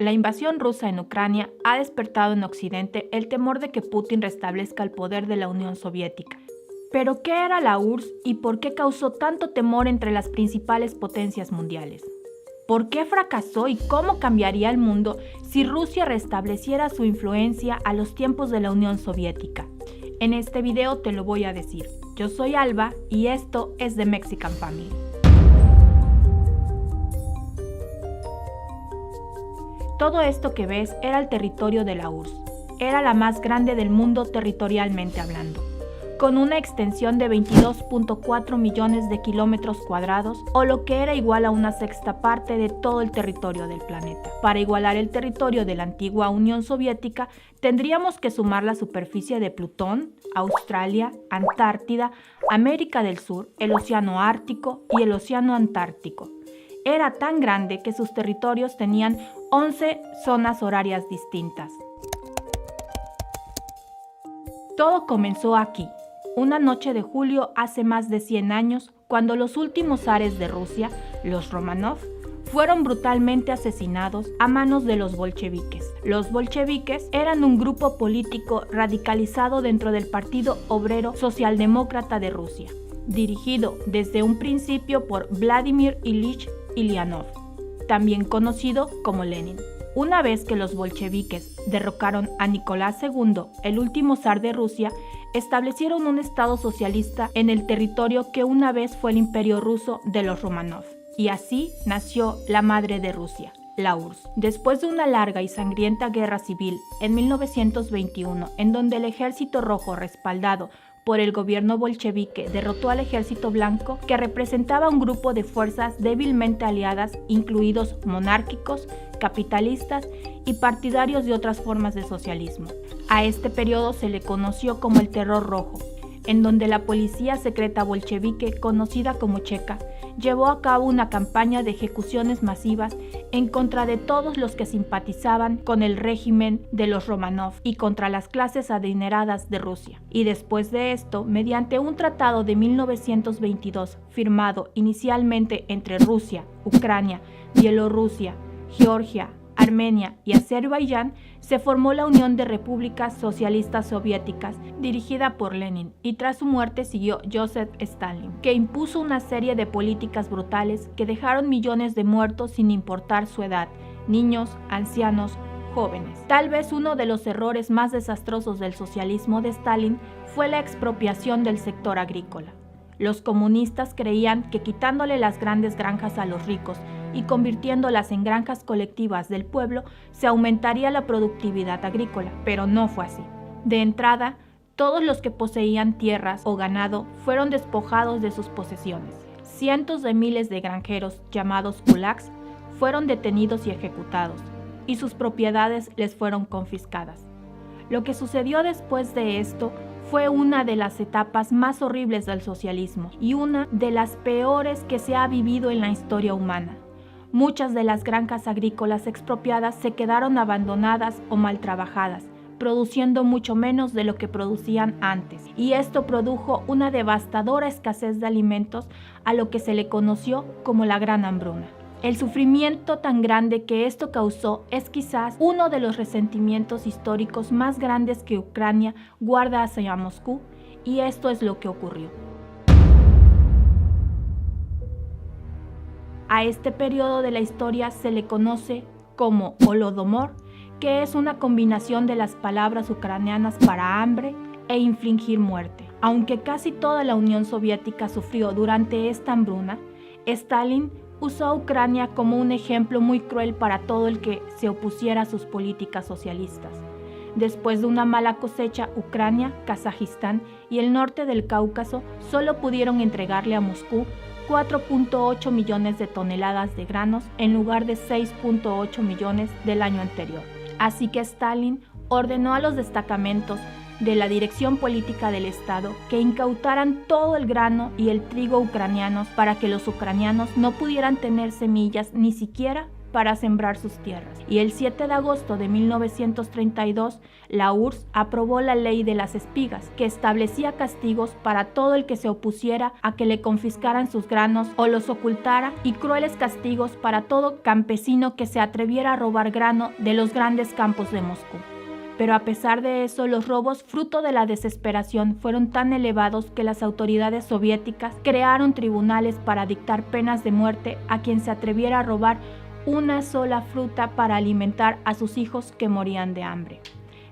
La invasión rusa en Ucrania ha despertado en Occidente el temor de que Putin restablezca el poder de la Unión Soviética. ¿Pero qué era la URSS y por qué causó tanto temor entre las principales potencias mundiales? ¿Por qué fracasó y cómo cambiaría el mundo si Rusia restableciera su influencia a los tiempos de la Unión Soviética? En este video te lo voy a decir. Yo soy Alba y esto es The Mexican Family. Todo esto que ves era el territorio de la URSS. Era la más grande del mundo territorialmente hablando, con una extensión de 22.4 millones de kilómetros cuadrados, o lo que era igual a una sexta parte de todo el territorio del planeta. Para igualar el territorio de la antigua Unión Soviética, tendríamos que sumar la superficie de Plutón, Australia, Antártida, América del Sur, el Océano Ártico y el Océano Antártico. Era tan grande que sus territorios tenían 11 zonas horarias distintas. Todo comenzó aquí, una noche de julio hace más de 100 años, cuando los últimos zares de Rusia, los Romanov, fueron brutalmente asesinados a manos de los bolcheviques. Los bolcheviques eran un grupo político radicalizado dentro del Partido Obrero Socialdemócrata de Rusia, dirigido desde un principio por Vladimir Ilich Ulyanov, también conocido como Lenin. Una vez que los bolcheviques derrocaron a Nicolás II, el último zar de Rusia, establecieron un estado socialista en el territorio que una vez fue el imperio ruso de los Romanov. Y así nació la madre de Rusia, la URSS. Después de una larga y sangrienta guerra civil en 1921, en donde el Ejército Rojo, respaldado por el gobierno bolchevique, derrotó al Ejército Blanco, que representaba un grupo de fuerzas débilmente aliadas, incluidos monárquicos, capitalistas y partidarios de otras formas de socialismo. A este periodo se le conoció como el Terror Rojo, en donde la policía secreta bolchevique, conocida como Cheka, llevó a cabo una campaña de ejecuciones masivas en contra de todos los que simpatizaban con el régimen de los Romanov y contra las clases adineradas de Rusia. Y después de esto, mediante un tratado de 1922 firmado inicialmente entre Rusia, Ucrania, Bielorrusia, Georgia, Armenia y Azerbaiyán, se formó la Unión de Repúblicas Socialistas Soviéticas, dirigida por Lenin, y tras su muerte siguió Joseph Stalin, que impuso una serie de políticas brutales que dejaron millones de muertos sin importar su edad, niños, ancianos, jóvenes. Tal vez uno de los errores más desastrosos del socialismo de Stalin fue la expropiación del sector agrícola. Los comunistas creían que quitándole las grandes granjas a los ricos y convirtiéndolas en granjas colectivas del pueblo, se aumentaría la productividad agrícola, pero no fue así. De entrada, todos los que poseían tierras o ganado fueron despojados de sus posesiones. Cientos de miles de granjeros, llamados kulaks, fueron detenidos y ejecutados, y sus propiedades les fueron confiscadas. Lo que sucedió después de esto fue una de las etapas más horribles del socialismo y una de las peores que se ha vivido en la historia humana. Muchas de las granjas agrícolas expropiadas se quedaron abandonadas o mal trabajadas, produciendo mucho menos de lo que producían antes, y esto produjo una devastadora escasez de alimentos, a lo que se le conoció como la Gran Hambruna. El sufrimiento tan grande que esto causó es quizás uno de los resentimientos históricos más grandes que Ucrania guarda hacia Moscú, y esto es lo que ocurrió. A este periodo de la historia se le conoce como Holodomor, que es una combinación de las palabras ucranianas para hambre e infligir muerte. Aunque casi toda la Unión Soviética sufrió durante esta hambruna, Stalin usó a Ucrania como un ejemplo muy cruel para todo el que se opusiera a sus políticas socialistas. Después de una mala cosecha, Ucrania, Kazajistán y el norte del Cáucaso solo pudieron entregarle a Moscú 4.8 millones de toneladas de granos en lugar de 6.8 millones del año anterior. Así que Stalin ordenó a los destacamentos de la Dirección Política del Estado que incautaran todo el grano y el trigo ucranianos para que los ucranianos no pudieran tener semillas ni siquiera para sembrar sus tierras. Y el 7 de agosto de 1932, la URSS aprobó la Ley de las Espigas, que establecía castigos para todo el que se opusiera a que le confiscaran sus granos o los ocultara, y crueles castigos para todo campesino que se atreviera a robar grano de los grandes campos de Moscú. Pero a pesar de eso, los robos fruto de la desesperación fueron tan elevados que las autoridades soviéticas crearon tribunales para dictar penas de muerte a quien se atreviera a robar una sola fruta para alimentar a sus hijos que morían de hambre.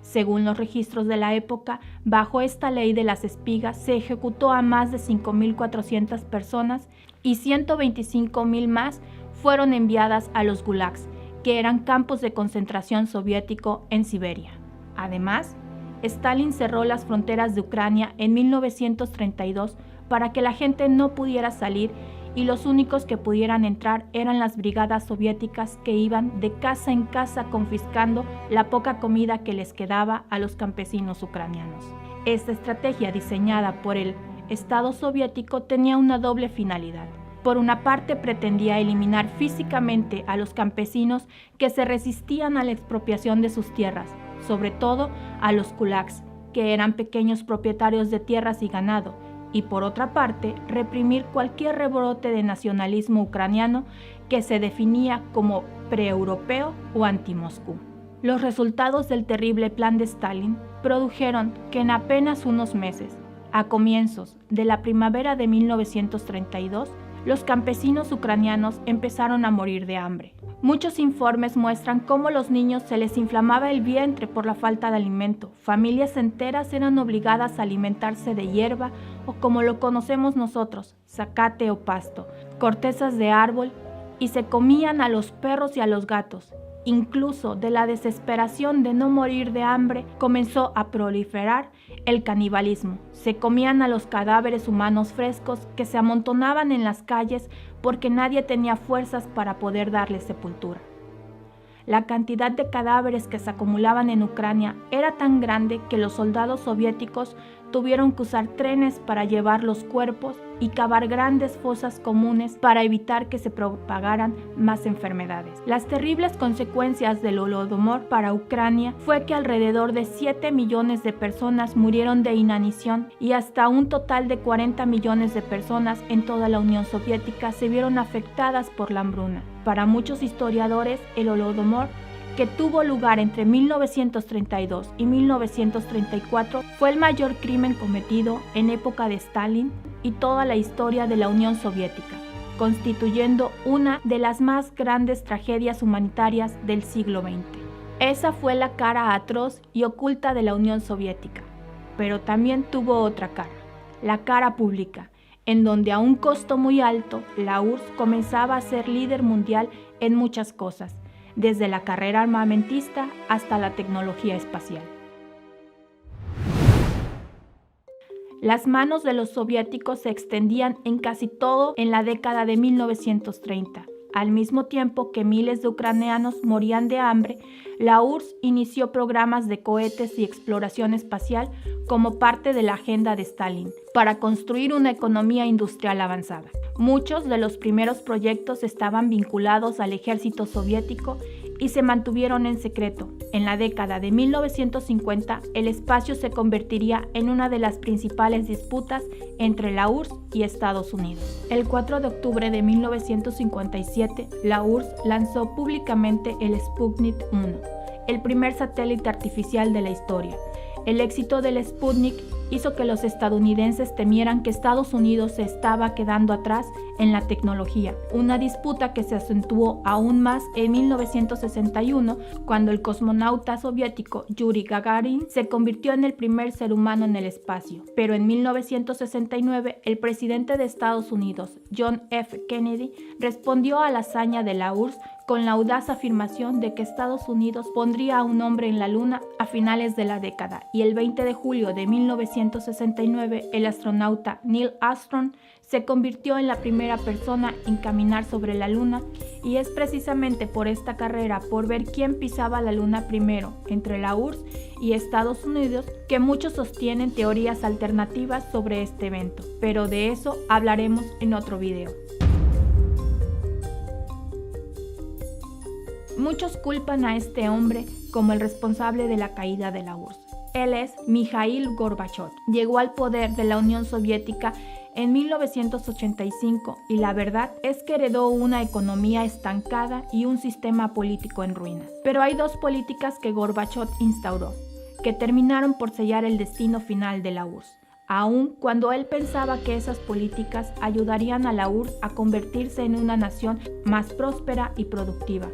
Según los registros de la época, bajo esta ley de las espigas se ejecutó a más de 5.400 personas y 125.000 más fueron enviadas a los gulags, que eran campos de concentración soviético en Siberia. Además, Stalin cerró las fronteras de Ucrania en 1932 para que la gente no pudiera salir y los únicos que pudieran entrar eran las brigadas soviéticas que iban de casa en casa confiscando la poca comida que les quedaba a los campesinos ucranianos. Esta estrategia diseñada por el Estado soviético tenía una doble finalidad. Por una parte, pretendía eliminar físicamente a los campesinos que se resistían a la expropiación de sus tierras, sobre todo a los kulaks, que eran pequeños propietarios de tierras y ganado, y por otra parte, reprimir cualquier rebrote de nacionalismo ucraniano que se definía como pre-europeo o anti-Moscú. Los resultados del terrible plan de Stalin produjeron que en apenas unos meses, a comienzos de la primavera de 1932, los campesinos ucranianos empezaron a morir de hambre. Muchos informes muestran cómo los niños se les inflamaba el vientre por la falta de alimento. Familias enteras eran obligadas a alimentarse de hierba o, como lo conocemos nosotros, zacate o pasto, cortezas de árbol, y se comían a los perros y a los gatos. Incluso de la desesperación de no morir de hambre comenzó a proliferar el canibalismo. Se comían a los cadáveres humanos frescos que se amontonaban en las calles porque nadie tenía fuerzas para poder darles sepultura. La cantidad de cadáveres que se acumulaban en Ucrania era tan grande que los soldados soviéticos tuvieron que usar trenes para llevar los cuerpos y cavar grandes fosas comunes para evitar que se propagaran más enfermedades. Las terribles consecuencias del Holodomor para Ucrania fue que alrededor de 7 millones de personas murieron de inanición y hasta un total de 40 millones de personas en toda la Unión Soviética se vieron afectadas por la hambruna. Para muchos historiadores, el Holodomor, que tuvo lugar entre 1932 y 1934, fue el mayor crimen cometido en época de Stalin y toda la historia de la Unión Soviética, constituyendo una de las más grandes tragedias humanitarias del siglo XX. Esa fue la cara atroz y oculta de la Unión Soviética, pero también tuvo otra cara, la cara pública, en donde a un costo muy alto, la URSS comenzaba a ser líder mundial en muchas cosas, desde la carrera armamentista hasta la tecnología espacial. Las manos de los soviéticos se extendían en casi todo en la década de 1930. Al mismo tiempo que miles de ucranianos morían de hambre, la URSS inició programas de cohetes y exploración espacial como parte de la agenda de Stalin, para construir una economía industrial avanzada. Muchos de los primeros proyectos estaban vinculados al ejército soviético y se mantuvieron en secreto. En la década de 1950, el espacio se convertiría en una de las principales disputas entre la URSS y Estados Unidos. El 4 de octubre de 1957, la URSS lanzó públicamente el Sputnik 1, el primer satélite artificial de la historia. El éxito del Sputnik hizo que los estadounidenses temieran que Estados Unidos se estaba quedando atrás en la tecnología, una disputa que se acentuó aún más en 1961, cuando el cosmonauta soviético Yuri Gagarin se convirtió en el primer ser humano en el espacio. Pero en 1969, el presidente de Estados Unidos, John F. Kennedy, respondió a la hazaña de la URSS con la audaz afirmación de que Estados Unidos pondría a un hombre en la Luna a finales de la década, y el 20 de julio de 1969 el astronauta Neil Armstrong se convirtió en la primera persona en caminar sobre la Luna, y es precisamente por esta carrera por ver quién pisaba la Luna primero entre la URSS y Estados Unidos que muchos sostienen teorías alternativas sobre este evento, pero de eso hablaremos en otro video. Muchos culpan a este hombre como el responsable de la caída de la URSS. Él es Mikhail Gorbachov. Llegó al poder de la Unión Soviética en 1985 y la verdad es que heredó una economía estancada y un sistema político en ruinas. Pero hay dos políticas que Gorbachov instauró, que terminaron por sellar el destino final de la URSS, aun cuando él pensaba que esas políticas ayudarían a la URSS a convertirse en una nación más próspera y productiva.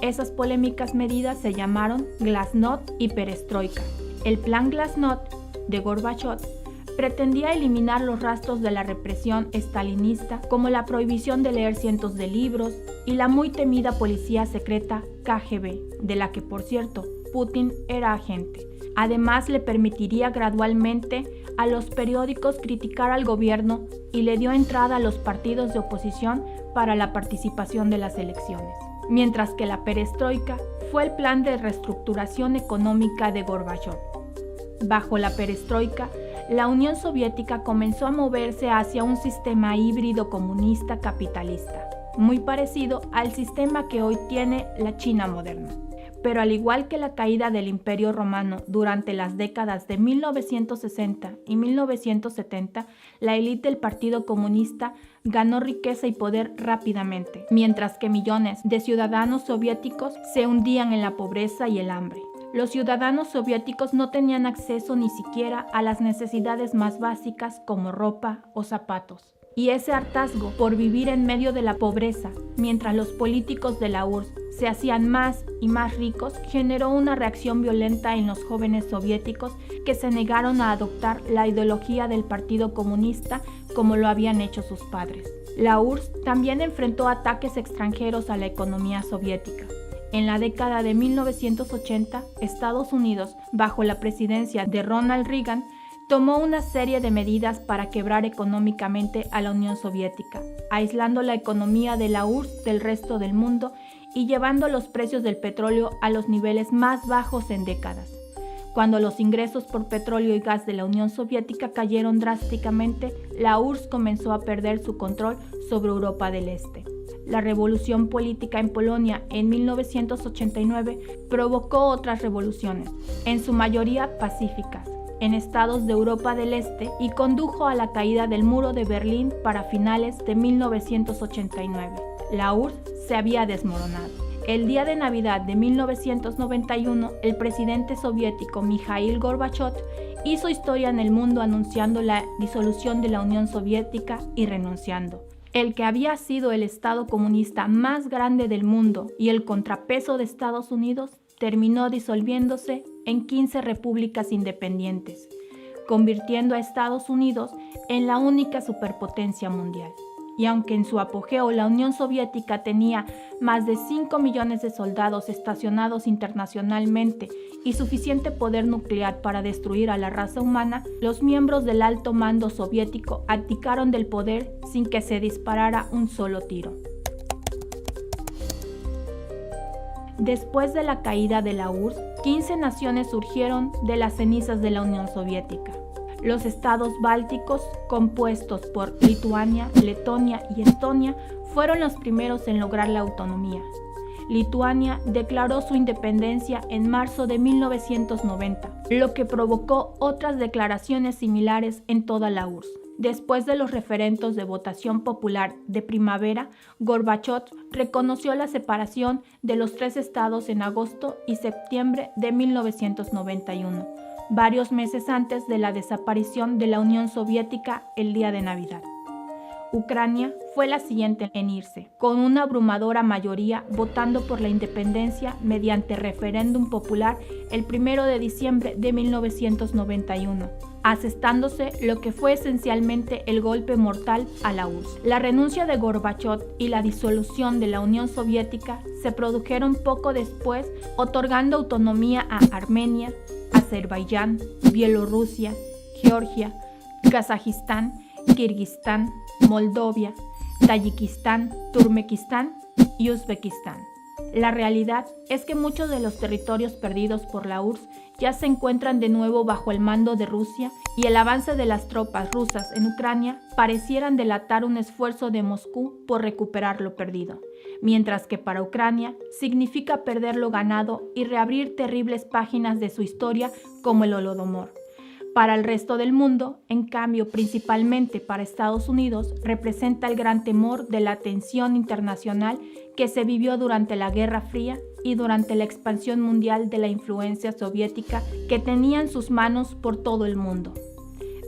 Esas polémicas medidas se llamaron Glasnost y Perestroika. El plan Glasnost de Gorbachov pretendía eliminar los rastros de la represión estalinista, como la prohibición de leer cientos de libros y la muy temida policía secreta KGB, de la que, por cierto, Putin era agente. Además, le permitiría gradualmente a los periódicos criticar al gobierno y le dio entrada a los partidos de oposición para la participación de las elecciones. Mientras que la perestroika fue el plan de reestructuración económica de Gorbachov. Bajo la perestroika, la Unión Soviética comenzó a moverse hacia un sistema híbrido comunista capitalista, muy parecido al sistema que hoy tiene la China moderna. Pero al igual que la caída del Imperio Romano durante las décadas de 1960 y 1970, la élite del Partido Comunista ganó riqueza y poder rápidamente, mientras que millones de ciudadanos soviéticos se hundían en la pobreza y el hambre. Los ciudadanos soviéticos no tenían acceso ni siquiera a las necesidades más básicas como ropa o zapatos. Y ese hartazgo por vivir en medio de la pobreza, mientras los políticos de la URSS se hacían más y más ricos, generó una reacción violenta en los jóvenes soviéticos que se negaron a adoptar la ideología del Partido Comunista como lo habían hecho sus padres. La URSS también enfrentó ataques extranjeros a la economía soviética. En la década de 1980, Estados Unidos, bajo la presidencia de Ronald Reagan, tomó una serie de medidas para quebrar económicamente a la Unión Soviética, aislando la economía de la URSS del resto del mundo y llevando los precios del petróleo a los niveles más bajos en décadas. Cuando los ingresos por petróleo y gas de la Unión Soviética cayeron drásticamente, la URSS comenzó a perder su control sobre Europa del Este. La revolución política en Polonia en 1989 provocó otras revoluciones, en su mayoría pacíficas, en estados de Europa del Este y condujo a la caída del muro de Berlín para finales de 1989. La URSS se había desmoronado. El día de Navidad de 1991, el presidente soviético Mikhail Gorbachov hizo historia en el mundo anunciando la disolución de la Unión Soviética y renunciando. El que había sido el Estado comunista más grande del mundo y el contrapeso de Estados Unidos terminó disolviéndose en 15 repúblicas independientes, convirtiendo a Estados Unidos en la única superpotencia mundial. Y aunque en su apogeo la Unión Soviética tenía más de 5 millones de soldados estacionados internacionalmente y suficiente poder nuclear para destruir a la raza humana, los miembros del alto mando soviético abdicaron del poder sin que se disparara un solo tiro. Después de la caída de la URSS, 15 naciones surgieron de las cenizas de la Unión Soviética. Los estados bálticos, compuestos por Lituania, Letonia y Estonia, fueron los primeros en lograr la autonomía. Lituania declaró su independencia en marzo de 1990, lo que provocó otras declaraciones similares en toda la URSS. Después de los referendos de votación popular de primavera, Gorbachov reconoció la separación de los tres estados en agosto y septiembre de 1991. Varios meses antes de la desaparición de la Unión Soviética el día de Navidad. Ucrania fue la siguiente en irse, con una abrumadora mayoría votando por la independencia mediante referéndum popular el 1 de diciembre de 1991, asestándose lo que fue esencialmente el golpe mortal a la URSS. La renuncia de Gorbachov y la disolución de la Unión Soviética se produjeron poco después, otorgando autonomía a Armenia, Azerbaiyán, Bielorrusia, Georgia, Kazajistán, Kirguistán, Moldovia, Tayikistán, Turkmenistán y Uzbekistán. La realidad es que muchos de los territorios perdidos por la URSS ya se encuentran de nuevo bajo el mando de Rusia y el avance de las tropas rusas en Ucrania parecieran delatar un esfuerzo de Moscú por recuperar lo perdido. mientras que para Ucrania significa perder lo ganado y reabrir terribles páginas de su historia como el Holodomor. Para el resto del mundo, en cambio, principalmente para Estados Unidos, representa el gran temor de la tensión internacional que se vivió durante la Guerra Fría y durante la expansión mundial de la influencia soviética que tenía en sus manos por todo el mundo.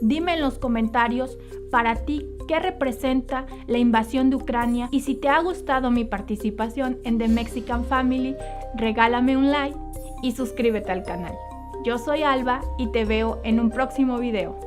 Dime en los comentarios para ti qué representa la invasión de Ucrania y si te ha gustado mi participación en The Mexican Family, regálame un like y suscríbete al canal. Yo soy Alba y te veo en un próximo video.